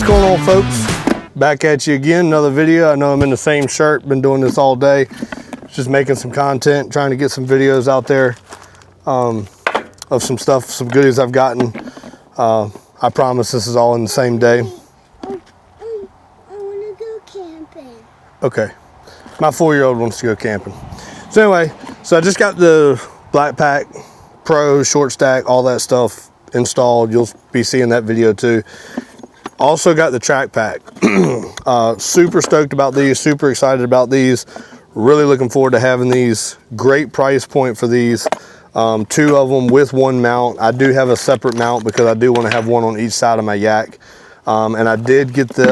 going on, folks? Back at you again, another video. I know I'm in the same shirt, been doing this all day. Just making some content, trying to get some videos out there of some stuff, some goodies I've gotten. I promise this is all in the same day. I want to go camping. Okay, my 4-year-old wants to go camping. So anyway, so I just got the Black Pack Pro, short stack, all that stuff installed. You'll be seeing that video too. Also got the Trak pack. Super stoked about these, super excited about these. Really looking forward to having these. Great price point for these. 2 of them with 1 mount. I do have a separate mount because I do want to have one on each side of my yak. And I did get the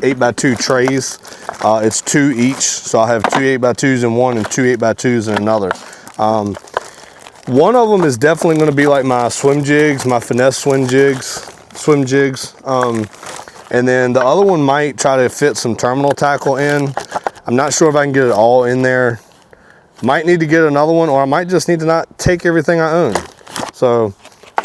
8x2 trays. It's 2 each, so I have 2 8x2s in one and 2 8x2s in another. One of them is definitely going to be like my swim jigs, my finesse swim jigs. And then the other one might try to fit some terminal tackle in. I'm not sure if I can get it all in there. Might need to get another one, or I might just need to not take everything I own. So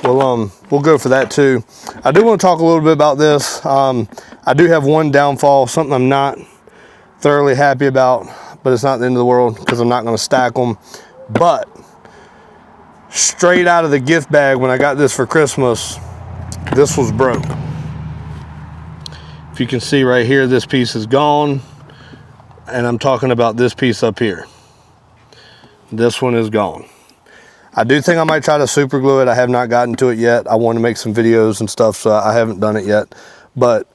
we'll go for that too. I do want to talk a little bit about this. I do have one downfall, something I'm not thoroughly happy about, but it's not the end of the world because I'm not going to stack them. But straight out of the gift bag when I got this for Christmas, this was broke. If you can see right here, this piece is gone, and I'm talking about this piece up here. This one is gone. I do think I might try to super glue it. I have not gotten to it yet. I want to make some videos and stuff, so I haven't done it yet. But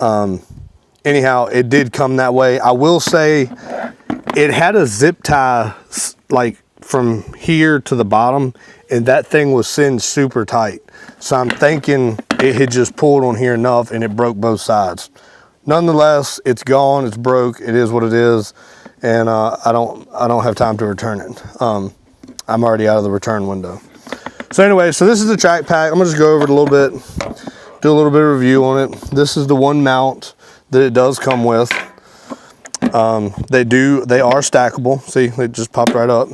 anyhow, it did come that way. I will say it had a zip tie like from here to the bottom, and that thing was cinched super tight. So I'm thinking it had just pulled on here enough and it broke both sides. Nonetheless, it's gone, it's broke, it is what it is, and I don't have time to return it. I'm already out of the return window. So anyway, so this is the Trak pack. I'm gonna just go over it a little bit, do a little bit of review on it. This is the one mount that it does come with. They are stackable. See, they just popped right up.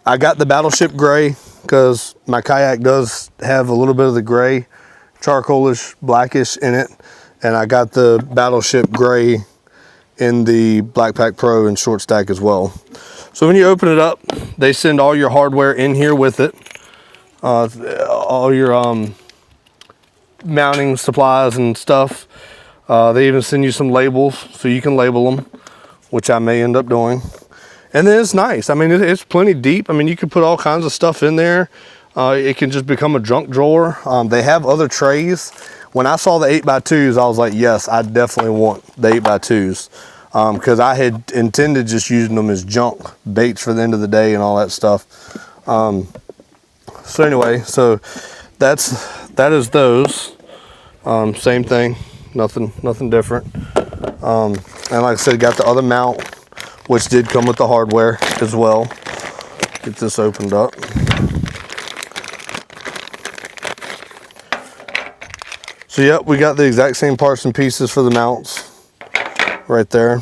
I got the Battleship gray because my kayak does have a little bit of the gray, charcoalish, blackish in it, and I got the Battleship gray in the Black Pack Pro and short stack as well. So when you open it up, they send all your hardware in here with it, all your mounting supplies and stuff. They even send you some labels so you can label them, which I may end up doing. And then it's nice. I mean, it's plenty deep. I mean, you can put all kinds of stuff in there. It can just become a junk drawer. They have other trays. When I saw the 8x2s, I was like, yes, I definitely want the 8x2s. Because I had intended just using them as junk baits for the end of the day and all that stuff. So anyway, so that is those. Same thing, nothing different. And like I said, got the other mount, which did come with the hardware as well. Get this opened up. So yep, we got the exact same parts and pieces for the mounts right there.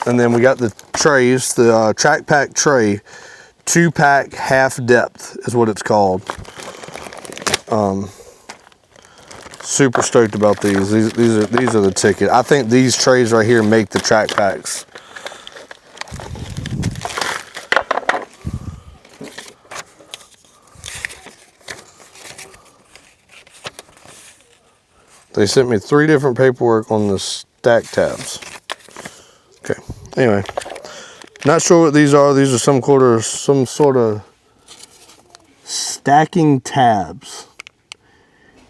And then we got the trays, the Trak pack tray, 2-pack half depth is what it's called. Super stoked about these. These are the ticket. I think these trays right here make the Trak packs. They sent me 3 different paperwork on the stack tabs. Okay, anyway, not sure what these are. These are some sort of stacking tabs.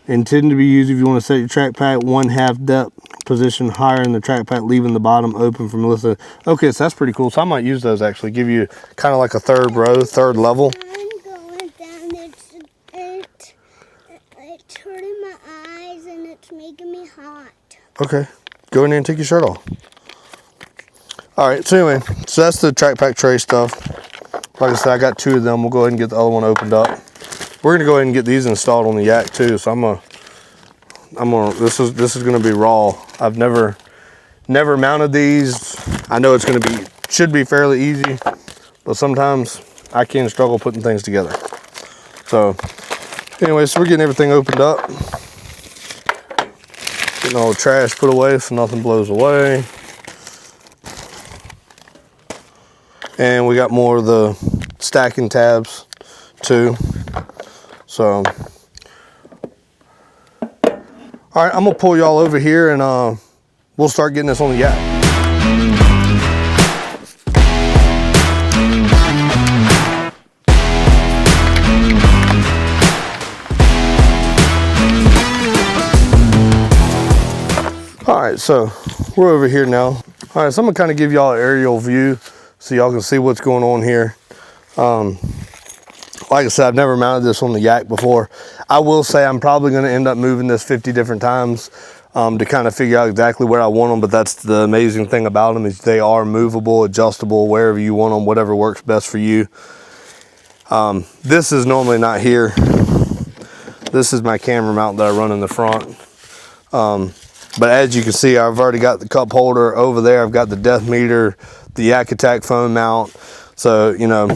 Intended to be used if you want to set your Trak pack 1/2 depth position higher in the Trak pack, leaving the bottom open from Melissa. Okay, so that's pretty cool. So I might use those actually. Give you kind of like a 3rd row, 3rd level. I'm going down. It's hurting my eyes and it's making me hot. Okay, go in there and take your shirt off. All right, so anyway, so that's the Trak pack tray stuff. Like I said, I got 2 of them. We'll go ahead and get the other one opened up. We're gonna go ahead and get these installed on the yak too. So this is gonna be raw. I've never mounted these. I know should be fairly easy, but sometimes I can struggle putting things together. So anyway, so we're getting everything opened up. Getting all the trash put away so nothing blows away. And we got more of the stacking tabs too. So, all right, I'm gonna pull y'all over here and we'll start getting this on the yak. All right, so we're over here now. All right, so I'm gonna kind of give y'all an aerial view so y'all can see what's going on here. Like I said, I've never mounted this on the yak before. I will say I'm probably gonna end up moving this 50 different times to kind of figure out exactly where I want them, but that's the amazing thing about them is they are movable, adjustable, wherever you want them, whatever works best for you. This is normally not here. This is my camera mount that I run in the front. But as you can see, I've already got the cup holder over there. I've got the depth meter, the Yak Attack phone mount. So, you know,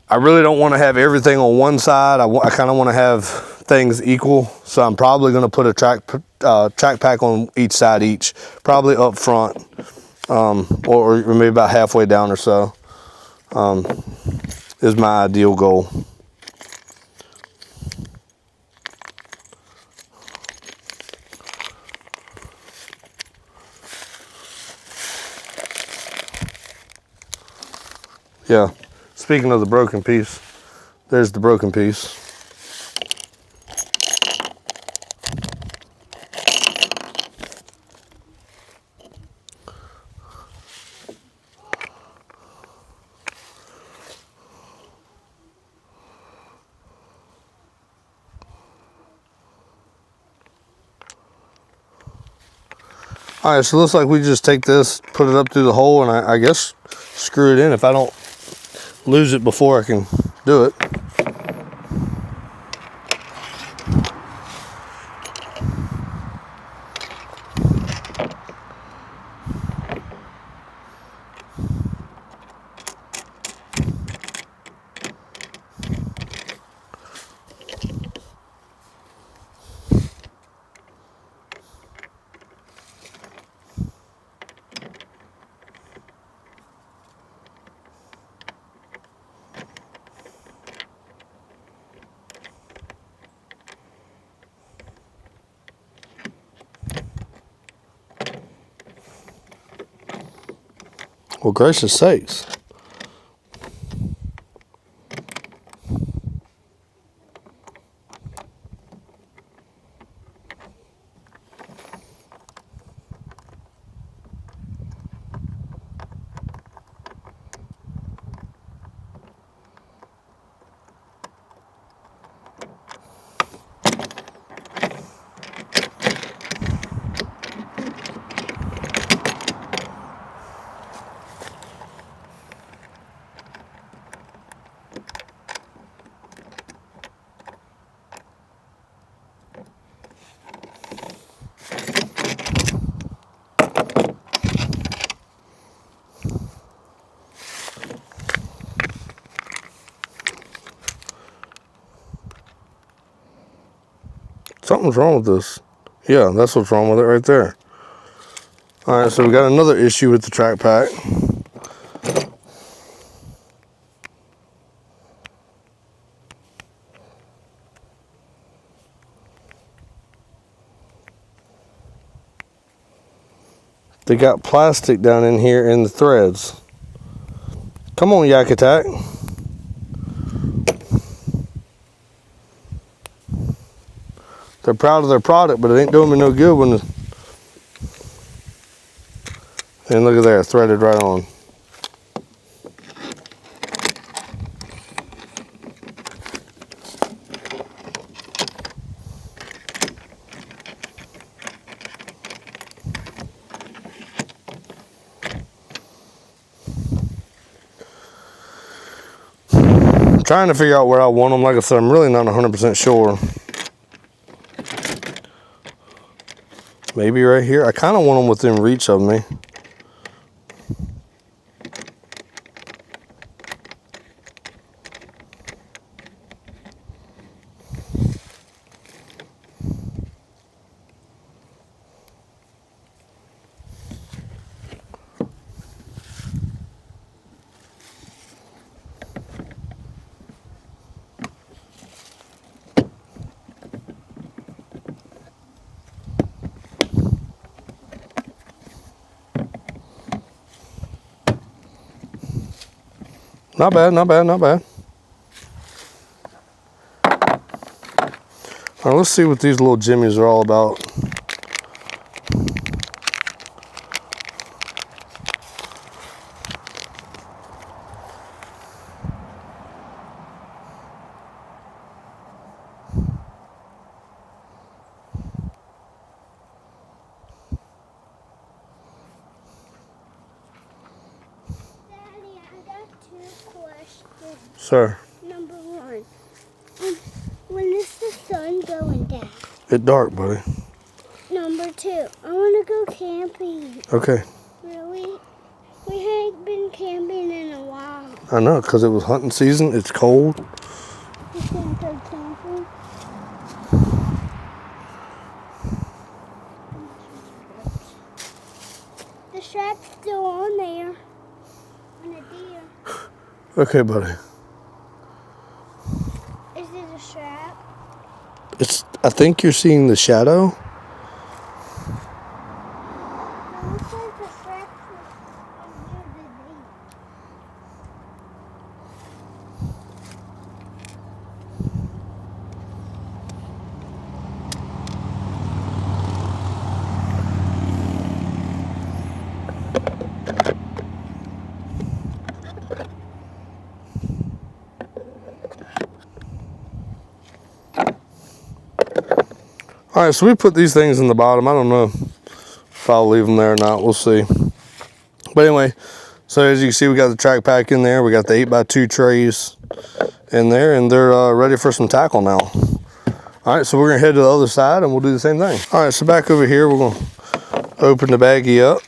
I really don't want to have everything on one side. I kind of want to have things equal. So I'm probably going to put a track pack on each side probably up front, or maybe about halfway down or so, is my ideal goal. Yeah, speaking of the broken piece, there's the broken piece. All right, so it looks like we just take this, put it up through the hole, and I guess screw it in if I don't lose it before I can do it. Well, gracious sakes. Something's wrong with this. Yeah, that's what's wrong with it right there. All right, so we got another issue with the track pack. They got plastic down in here in the threads. Come on, Yak Attack. They're proud of their product, but it ain't doing me no good when and look at there, threaded right on. I'm trying to figure out where I want them. Like I said, I'm really not 100% sure. Maybe right here. I kind of want them within reach of me. Not bad, not bad, not bad. All right, let's see what these little jimmies are all about. Daddy, I got 2 questions. Sir. Number 1, when is the sun going down? It's dark, buddy. Number 2, I want to go camping. Okay. Really? We haven't been camping in a while. I know, because it was hunting season. It's cold. We can't go camping. The strap's still on there. On a deer. Okay, buddy. Is it a strap? I think you're seeing the shadow. It looks like the strap was near the deer. All right, so we put these things in the bottom. I don't know if I'll leave them there or not. We'll see. But anyway, so as you can see, we got the Trak pack in there. We got the 8x2 trays in there, and they're ready for some tackle now. All right, so we're gonna head to the other side and we'll do the same thing. All right, so back over here, we're gonna open the baggie up.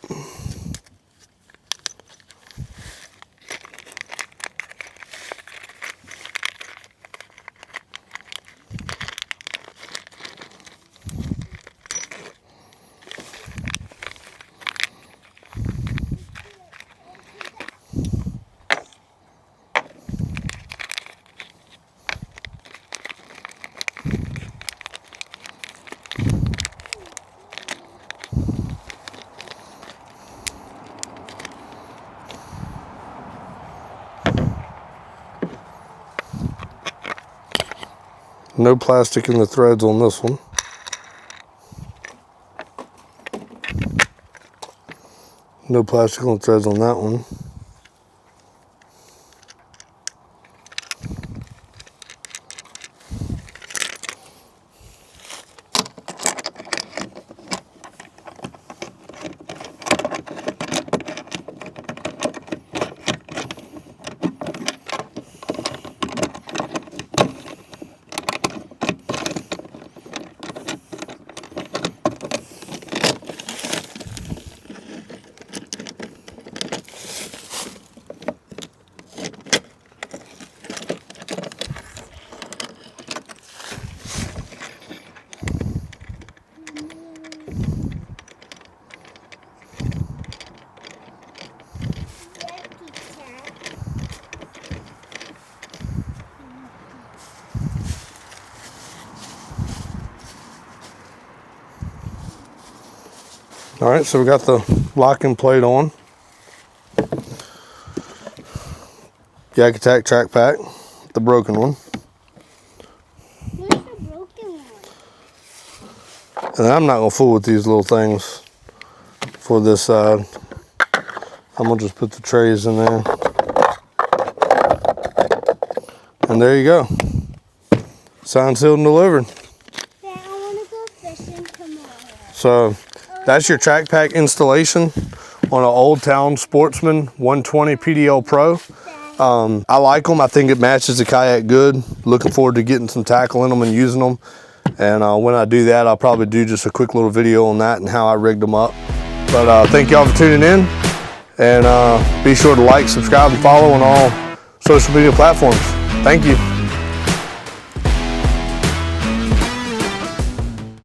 No plastic in the threads on this one. No plastic on the threads on that one. All right, so we got the locking plate on. Yak Attack Trak pack, the broken one. Where's the broken one? And I'm not gonna fool with these little things for this side. I'm gonna just put the trays in there. And there you go. Signed, sealed, and delivered. Dad, I want to go fishing tomorrow. So that's your Trak pack installation on an Old Town Sportsman 120 PDL Pro. I like them. I think it matches the kayak good. Looking forward to getting some tackle in them and using them. And when I do that, I'll probably do just a quick little video on that and how I rigged them up. But thank y'all for tuning in. And be sure to like, subscribe, and follow on all social media platforms. Thank you.